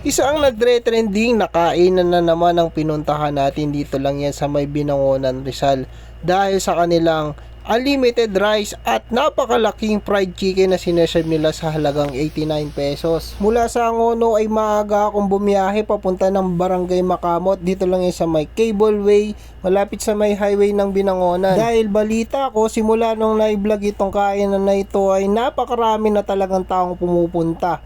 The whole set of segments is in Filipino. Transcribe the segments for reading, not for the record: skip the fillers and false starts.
Isa ang nagtre-trending na kainan na naman ang pinuntahan natin dito lang yan sa may Binangonan, Rizal, dahil sa kanilang unlimited rice at napakalaking fried chicken na sineserve nila sa halagang 89 pesos. Mula sa Angono ay maaga akong bumiyahe papunta ng Barangay Makamot, dito lang yan sa may Cableway, malapit sa may highway ng Binangonan. Dahil balita ko simula nung na-vlog itong kainan na ito ay napakarami na talagang taong pumupunta.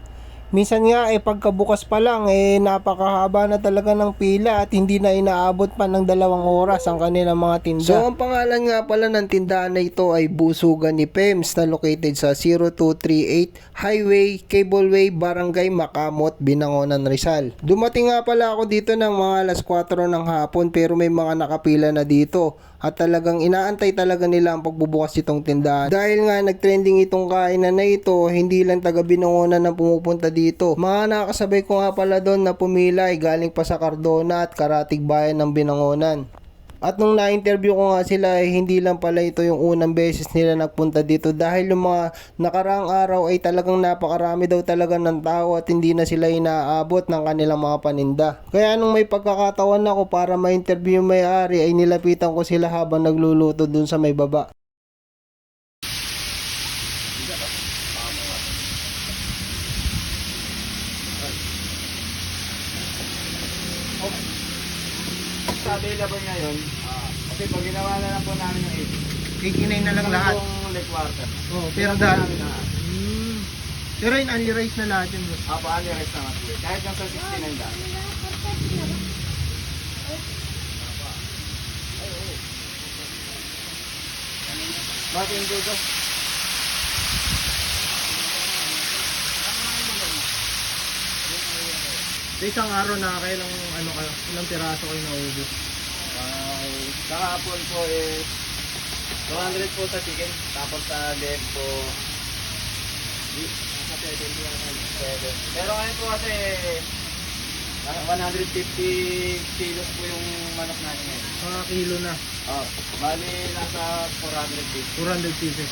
Minsan nga pagkabukas pa lang napakahaba na talaga ng pila at hindi na inaabot pa ng 2 oras ang kanilang mga tinda. So ang pangalan nga pala ng tindahan na ito ay Busugan ni Pems na located sa 0238 Highway, Cableway, Barangay Makamot, Binangonan, Rizal. Dumating nga pala ako dito ng mga alas 4 ng hapon pero may mga nakapila na dito. At talagang inaantay talaga nila ang pagbubukas itong tindahan. Dahil nga nagtrending itong kainan na ito, hindi lang taga Binangonan ang pumupunta dito. Mga nakasabay ko nga pala doon na pumila ay galing pa sa Cardona at Karatig Bayan ng Binangonan. At nung na-interview ko nga sila hindi lang pala ito yung unang beses nila nagpunta dito dahil yung mga nakaraang araw ay talagang napakarami daw talaga ng tao at hindi na sila inaabot ng kanilang mga paninda. Kaya nung may pagkakataon ako para ma-interview yung may-ari ay nilapitan ko sila habang nagluluto dun sa may baba. Available ngayon, kasi pag ginawa na lang po namin yung 89 na lang lahat. Yung late quarter. Oh, pero dahil pero yung only rice na lahat yun. Apo, ali rice naman po. Kahit yung sa 69 dahil. Bakit yung dito? Sa isang araw na kailang ilang piraso kayo naubos? Kahapon po 200 po sa chicken, tapos sa leg po nasa 7 lang. Pero ngayon po kasi 150 kilos po yung manok natin ngayon. Kilo na. Bali nasa 400 pieces.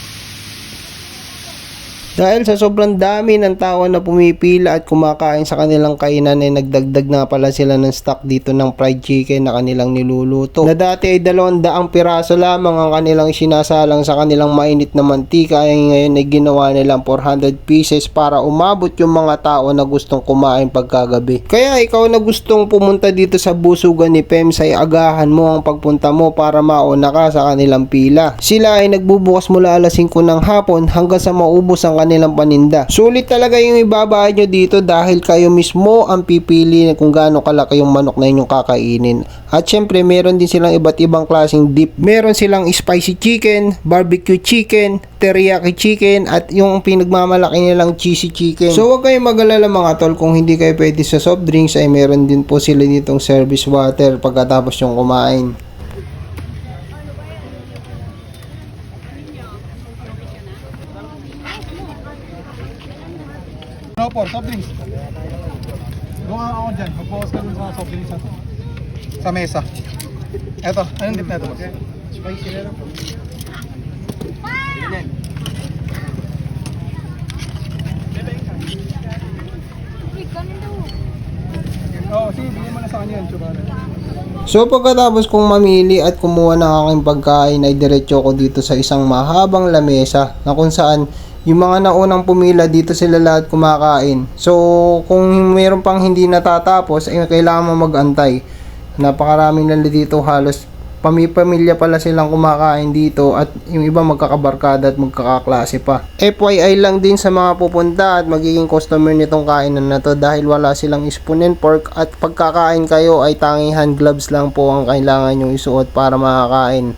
Dahil sa sobrang dami ng tao na pumipila at kumakain sa kanilang kainan ay nagdagdag na pala sila ng stock dito ng fried chicken na kanilang niluluto. Na dati ay 200 piraso lamang ang kanilang sinasalang sa kanilang mainit na mantika ay ngayon ay ginawa nilang 400 pieces para umabot yung mga tao na gustong kumain pagkagabi. Kaya ikaw na gustong pumunta dito sa Busugan ni Pems ay agahan mo ang pagpunta mo para mauna ka sa kanilang pila. Sila ay nagbubukas mula alas 5 ng hapon hanggang sa maubos ang kanilang paninda. Sulit talaga yung ibabayad nyo dito dahil kayo mismo ang pipili kung gaano kalaki yung manok na inyong kakainin. At syempre meron din silang iba't ibang klaseng dip. Meron silang spicy chicken, barbecue chicken, teriyaki chicken at yung pinagmamalaki nilang cheesy chicken. So huwag kayong mag-alala mga tol, kung hindi kayo pwede sa soft drinks ay meron din po sila ditong service water pagkatapos yung kumain. No po, soft drinks. Doon ako dyan. Mag-focus ka dun sa soft drinks natin. Sa mesa. Eto, anong dip na ito? Spicy na lang. Oo, sige, bigyan mo na sa kanya yun. So pagkatapos kong mamili at kumuha ng aking pagkain ay diretso ko dito sa isang mahabang lamesa na kung saan yung mga naunang pumila dito sila lahat kumakain. So kung mayroon pang hindi natatapos ay kailangan mo mag-antay. Napakaraming nila dito, halos pamilya pala silang kumakain dito at yung iba magkakabarkada at magkakaklase pa. FYI lang din sa mga pupunta at magiging customer nitong kainan na to dahil wala silang spoon and fork at pagkakain kayo ay tanging hand gloves lang po ang kailangan nyo isuot para makakain.